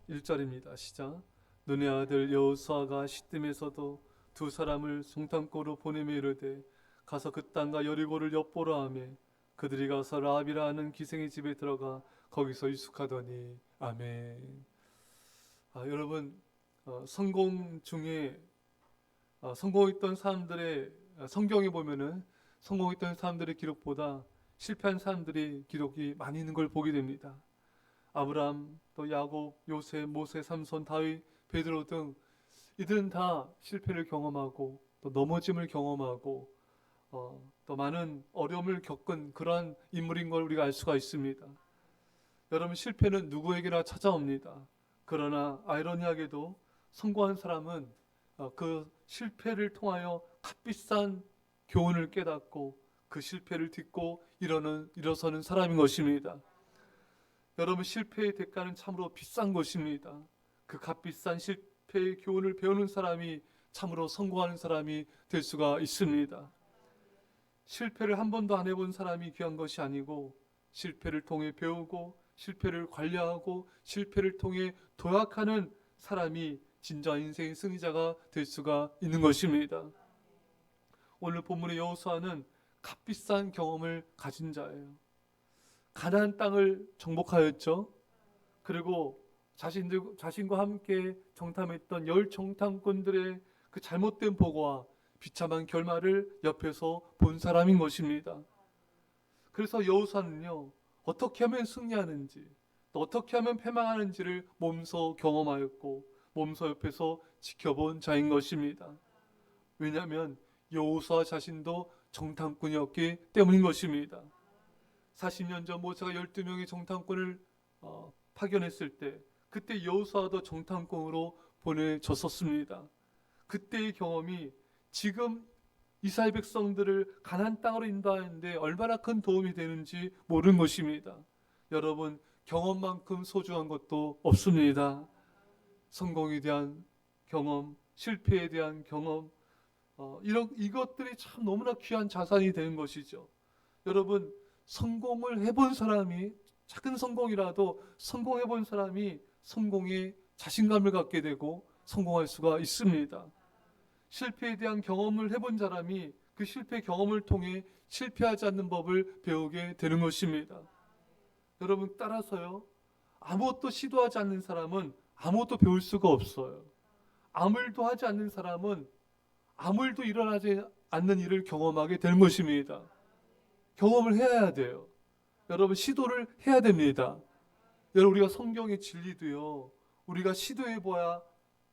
1절입니다. 시작. 눈의 아들 여호수아가 시딤에서도 두 사람을 송탄고로 보내며 이르되 가서 그 땅과 여리고를 엿보라 하며 그들이 가서 라합이라 하는 기생의 집에 들어가 거기서 유숙하더니. 아멘. 여러분, 성공 중에 성공했던 사람들의 성경에 보면은 성공했던 사람들의 기록보다 실패한 사람들의 기록이 많이 있는 걸 보게 됩니다. 아브라함, 또 야곱, 요셉, 모세, 삼손, 다윗, 베드로 등 이들은 다 실패를 경험하고 또 넘어짐을 경험하고 또 많은 어려움을 겪은 그러한 인물인 걸 우리가 알 수가 있습니다. 여러분, 실패는 누구에게나 찾아옵니다. 그러나 아이러니하게도 성공한 사람은 그 실패를 통하여 값비싼 교훈을 깨닫고 그 실패를 딛고 일어서는 사람인 것입니다. 여러분, 실패의 대가는 참으로 비싼 것입니다. 그 값비싼 실패의 교훈을 배우는 사람이 참으로 성공하는 사람이 될 수가 있습니다. 실패를 한 번도 안 해본 사람이 귀한 것이 아니고 실패를 통해 배우고 실패를 관리하고 실패를 통해 도약하는 사람이 진정한 인생의 승리자가 될 수가 있는 것입니다. 오늘 본문의 여호수아는 값비싼 경험을 가진 자예요. 가나안 땅을 정복하였죠. 그리고 자신과 함께 정탐했던 열 정탐꾼들의 그 잘못된 보고와 비참한 결말을 옆에서 본 사람인 것입니다. 그래서 여호수아는요, 어떻게 하면 승리하는지, 또 어떻게 하면 패망하는지를 몸소 경험하였고 몸소 옆에서 지켜본 자인 것입니다. 왜냐하면 여호수아 자신도 정탐꾼이었기 때문인 것입니다. 40년 전 모세가 12명의 정탐꾼을 파견했을 때 그때 여호수아도 정탐꾼으로 보내졌었습니다. 그때의 경험이 지금 이스라엘 백성들을 가나안 땅으로 인도하는데 얼마나 큰 도움이 되는지 모르는 것입니다. 여러분, 경험만큼 소중한 것도 없습니다. 성공에 대한 경험, 실패에 대한 경험, 이것들이 참 너무나 귀한 자산이 되는 것이죠. 여러분, 성공을 해본 사람이, 작은 성공이라도 성공해본 사람이 성공에 자신감을 갖게 되고 성공할 수가 있습니다. 실패에 대한 경험을 해본 사람이 그 실패 경험을 통해 실패하지 않는 법을 배우게 되는 것입니다. 여러분, 따라서요, 아무것도 시도하지 않는 사람은 아무것도 배울 수가 없어요. 아무 일도 하지 않는 사람은 아무 일도 일어나지 않는 일을 경험하게 되는 것입니다. 경험을 해야 돼요. 여러분, 시도를 해야 됩니다. 여러분, 우리가 성경의 진리도요, 우리가 시도해 보아야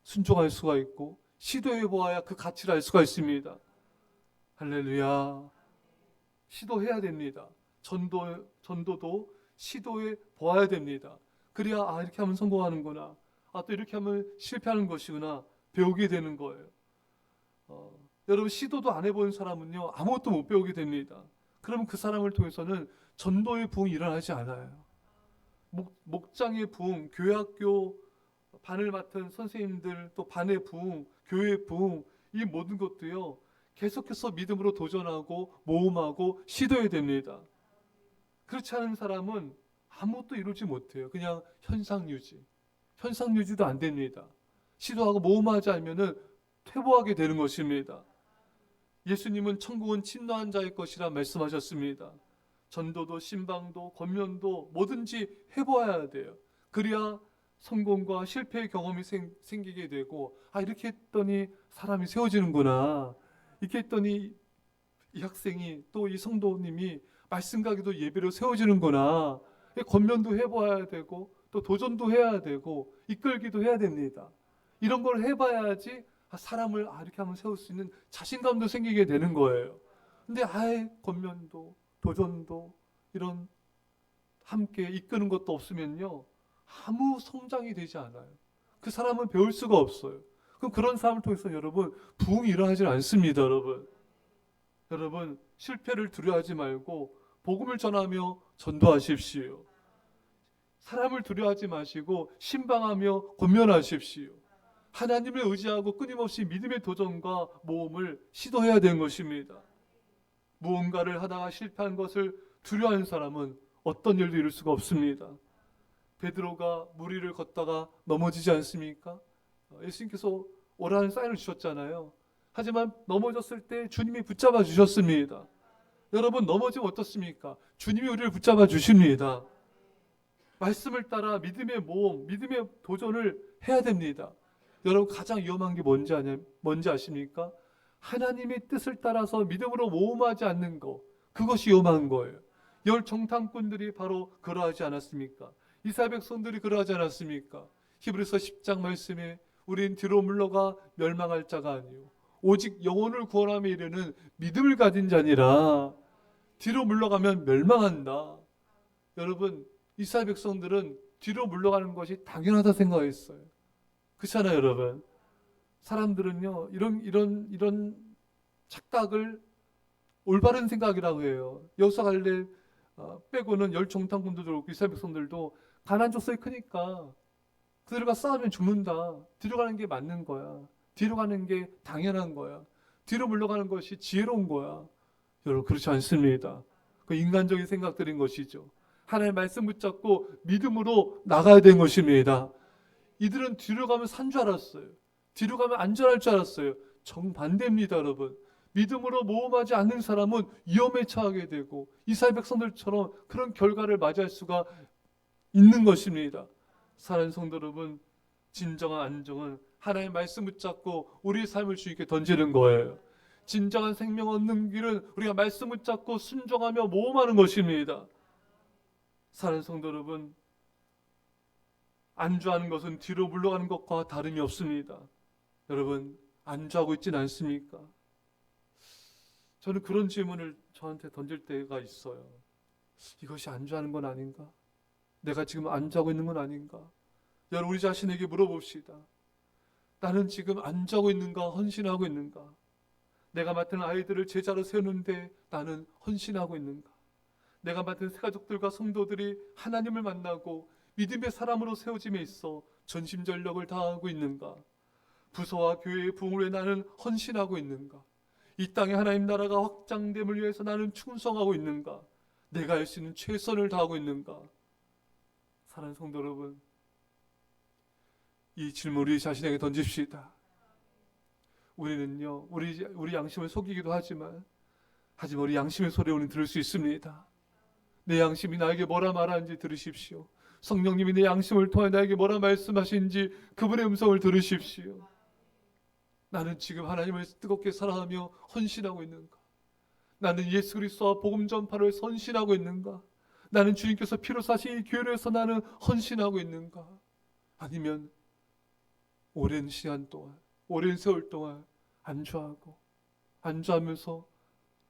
순종할 수가 있고 시도해 보아야 그 가치를 알 수가 있습니다. 할렐루야. 시도해야 됩니다. 전도도 시도해 보아야 됩니다. 그래야 이렇게 하면 성공하는구나, 또 이렇게 하면 실패하는 것이구나 배우게 되는 거예요. 여러분, 시도도 안 해본 사람은요, 아무것도 못 배우게 됩니다. 그러면 그 사람을 통해서는 전도의 부흥이 일어나지 않아요. 목장의 부흥, 교회학교 반을 맡은 선생님들, 또 반의 부흥, 교회의 부흥, 이 모든 것도요, 계속해서 믿음으로 도전하고 모험하고 시도해야 됩니다. 그렇지 않은 사람은 아무것도 이루지 못해요. 그냥 현상 유지도 안 됩니다. 시도하고 모험하지 않으면은 퇴보하게 되는 것입니다. 예수님은 천국은 침노한 자의 것이라 말씀하셨습니다. 전도도 신방도 권면도 뭐든지 해보아야 돼요. 그래야 성공과 실패의 경험이 생기게 되고, 이렇게 했더니 사람이 세워지는구나, 이렇게 했더니 이 학생이, 또 이 성도님이 말씀 가기도 예배로 세워지는구나, 권면도 해봐야 되고 또 도전도 해야 되고 이끌기도 해야 됩니다. 이런 걸 해봐야지 사람을 이렇게 하면 세울 수 있는 자신감도 생기게 되는 거예요. 근데 권면도 도전도 이런 함께 이끄는 것도 없으면요, 아무 성장이 되지 않아요. 그 사람은 배울 수가 없어요. 그럼 그런 사람을 통해서 여러분, 부흥이 일어나지 않습니다. 여러분, 실패를 두려워하지 말고 복음을 전하며 전도하십시오. 사람을 두려워하지 마시고 신방하며 권면하십시오. 하나님을 의지하고 끊임없이 믿음의 도전과 모험을 시도해야 되는 것입니다. 무언가를 하다가 실패한 것을 두려워하는 사람은 어떤 일도 이룰 수가 없습니다. 베드로가 물 위를 걷다가 넘어지지 않습니까? 예수님께서 오라는 사인을 주셨잖아요. 하지만 넘어졌을 때 주님이 붙잡아 주셨습니다. 여러분, 넘어지면 어떻습니까? 주님이 우리를 붙잡아 주십니다. 말씀을 따라 믿음의 모험, 믿음의 도전을 해야 됩니다. 여러분, 가장 위험한 게 뭔지 아십니까? 하나님의 뜻을 따라서 믿음으로 모험하지 않는 거, 그것이 위험한 거예요. 열 정탐꾼들이 바로 그러하지 않았습니까? 이스라엘 백성들이 그러하지 않았습니까? 히브리서 10장 말씀에 우린 뒤로 물러가 멸망할 자가 아니요 오직 영혼을 구원함에 이르는 믿음을 가진 자니라. 뒤로 물러가면 멸망한다. 여러분, 이스라엘 백성들은 뒤로 물러가는 것이 당연하다 생각했어요. 그렇잖아요, 여러분. 사람들은요, 이런 착각을 올바른 생각이라고 해요. 여호수아 갈렙 빼고는 열 정탐꾼들도 그렇고 이스라엘 백성들도 가나안 족속이 크니까 그들과 싸우면 죽는다. 뒤로 가는 게 맞는 거야. 뒤로 가는 게 당연한 거야. 뒤로 물러가는 것이 지혜로운 거야. 여러분, 그렇지 않습니다. 그 인간적인 생각들인 것이죠. 하나님의 말씀 붙잡고 믿음으로 나가야 되는 것입니다. 이들은 뒤로 가면 산 줄 알았어요. 뒤로 가면 안전할 줄 알았어요. 정반대입니다, 여러분. 믿음으로 모험하지 않는 사람은 위험에 처하게 되고 이스라엘 백성들처럼 그런 결과를 맞이할 수가 있는 것입니다. 사랑하는 성도 여러분, 진정한 안정은 하나님의 말씀 붙잡고 우리의 삶을 주님께 던지는 거예요. 진정한 생명 얻는 길은 우리가 말씀 붙잡고 순종하며 모험하는 것입니다. 사랑하는 성도 여러분, 안주하는 것은 뒤로 물러가는 것과 다름이 없습니다. 여러분, 안주하고 있지는 않습니까? 저는 그런 질문을 저한테 던질 때가 있어요. 이것이 안주하는 건 아닌가? 내가 지금 안주하고 있는 건 아닌가? 여러분, 우리 자신에게 물어봅시다. 나는 지금 안주하고 있는가? 헌신하고 있는가? 내가 맡은 아이들을 제자로 세우는데 나는 헌신하고 있는가? 내가 맡은 새가족들과 성도들이 하나님을 만나고 믿음의 사람으로 세워짐에 있어 전심전력을 다하고 있는가? 부서와 교회의 부흥을 위해 나는 헌신하고 있는가? 이 땅에 하나님 나라가 확장됨을 위해서 나는 충성하고 있는가? 내가 할 수 있는 최선을 다하고 있는가? 사랑하는 성도 여러분, 이 질문 우리 자신에게 던집시다. 우리는요, 우리 양심을 속이기도 하지만 우리 양심의 소리를 우리는 들을 수 있습니다. 내 양심이 나에게 뭐라 말하는지 들으십시오. 성령님이 내 양심을 통해 나에게 뭐라 말씀하시는지 그분의 음성을 들으십시오. 나는 지금 하나님을 뜨겁게 사랑하며 헌신하고 있는가? 나는 예수 그리스도와 복음 전파를 헌신하고 있는가? 나는 주님께서 피로 사신 이 교회를 위해서 나는 헌신하고 있는가? 아니면 오랜 시간 동안, 오랜 세월 동안 안주하면서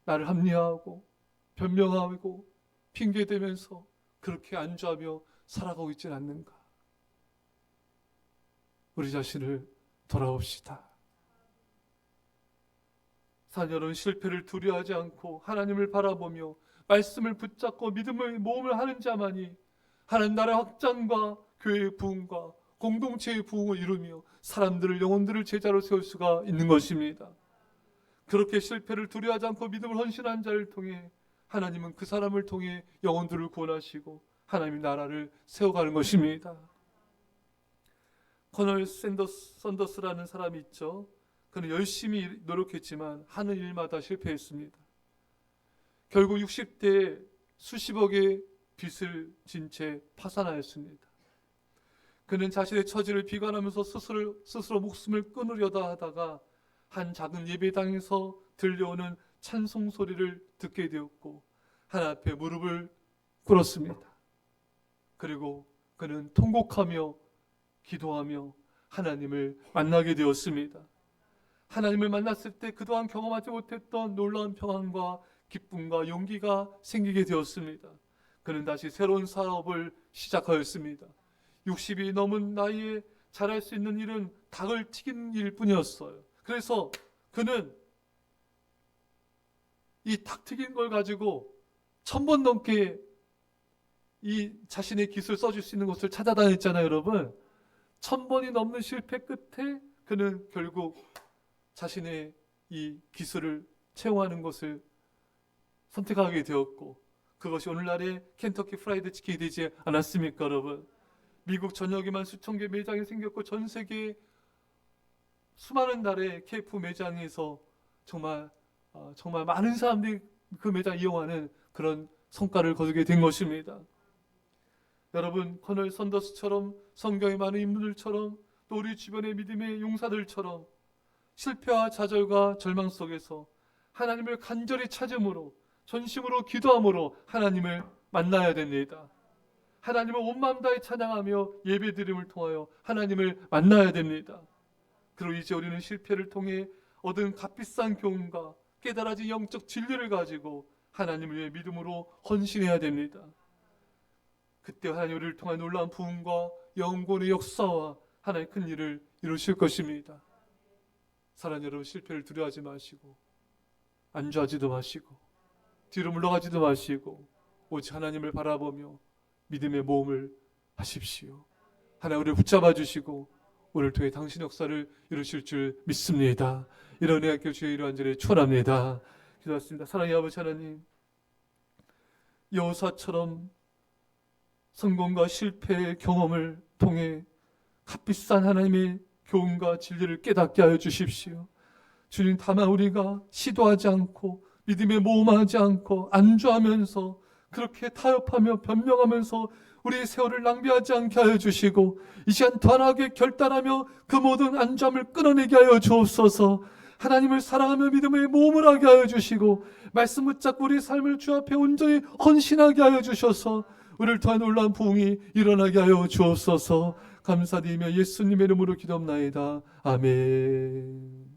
나를 합리화하고 변명하고 핑계대면서 그렇게 안주하며 살아가고 있지는 않는가? 우리 자신을 돌아봅시다. 사녀는 실패를 두려워하지 않고 하나님을 바라보며 말씀을 붙잡고 믿음의 모험을 하는 자만이 하나님 나라의 확장과 교회의 부흥과 공동체의 부흥을 이루며 사람들을, 영혼들을 제자로 세울 수가 있는 것입니다. 그렇게 실패를 두려워하지 않고 믿음을 헌신한 자를 통해 하나님은 그 사람을 통해 영혼들을 구원하시고 하나님의 나라를 세워가는 것입니다. 커널 샌더스라는 사람이 있죠. 그는 열심히 노력했지만 하는 일마다 실패했습니다. 결국 60대에 수십억의 빚을 진 채 파산하였습니다. 그는 자신의 처지를 비관하면서 스스로 목숨을 끊으려다 하다가 한 작은 예배당에서 들려오는 찬송 소리를 듣게 되었고 하나님 앞에 무릎을 꿇었습니다. 그리고 그는 통곡하며 기도하며 하나님을 만나게 되었습니다. 하나님을 만났을 때 그동안 경험하지 못했던 놀라운 평안과 기쁨과 용기가 생기게 되었습니다. 그는 다시 새로운 사업을 시작하였습니다. 60이 넘은 나이에 잘할 수 있는 일은 닭을 튀기는 일뿐이었어요. 그래서 그는 이 닭 튀긴 걸 가지고 1000번 넘게 이 자신의 기술을 써줄 수 있는 곳을 찾아다녔잖아요, 여러분. 1000번이 넘는 실패 끝에 그는 결국 자신의 이 기술을 채용하는 것을 선택하게 되었고 그것이 오늘날의 켄터키 프라이드 치킨이 되지 않았습니까, 여러분? 미국 전역에만 수천 개 매장이 생겼고 전 세계 수많은 나라의 KF 매장에서 정말 많은 사람들이 그 매장 이용하는 그런 성과를 거두게 된 것입니다. 여러분, 커널 선더스처럼 성경의 많은 인물들처럼 또 우리 주변의 믿음의 용사들처럼 실패와 좌절과 절망 속에서 하나님을 간절히 찾음으로 전심으로 기도함으로 하나님을 만나야 됩니다. 하나님을 온 마음 다해 찬양하며 예배드림을 통하여 하나님을 만나야 됩니다. 그리고 이제 우리는 실패를 통해 얻은 값비싼 교훈과 깨달아진 영적 진리를 가지고 하나님을 위해 믿음으로 헌신해야 됩니다. 그때 하나님 우리를 통한 놀라운 부흥과 영원의 역사와 하나님의 큰 일을 이루실 것입니다. 사랑하는 여러분, 실패를 두려워하지 마시고 안주하지도 마시고 뒤로 물러가지도 마시고 오직 하나님을 바라보며 믿음의 모험을 하십시오. 하나님 우리를 붙잡아 주시고 오늘 통해 당신 역사를 이루실 줄 믿습니다. 이런 은혜가 주의 이러한 절에 축원합니다. 기도하겠습니다. 사랑의 아버지 하나님, 여호사처럼 성공과 실패의 경험을 통해 값비싼 하나님의 교훈과 진리를 깨닫게 하여 주십시오. 주님, 다만 우리가 시도하지 않고 믿음에 모험하지 않고 안주하면서 그렇게 타협하며 변명하면서 우리의 세월을 낭비하지 않게 하여 주시고 이 시간 단호하게 결단하며 그 모든 안주함을 끊어내게 하여 주옵소서. 하나님을 사랑하며 믿음의 모험을 하게 하여 주시고 말씀 붙잡고 우리의 삶을 주 앞에 온전히 헌신하게 하여 주셔서 우리를 통한 놀라운 부흥이 일어나게 하여 주옵소서. 감사드리며 예수님의 이름으로 기도합나이다. 아멘.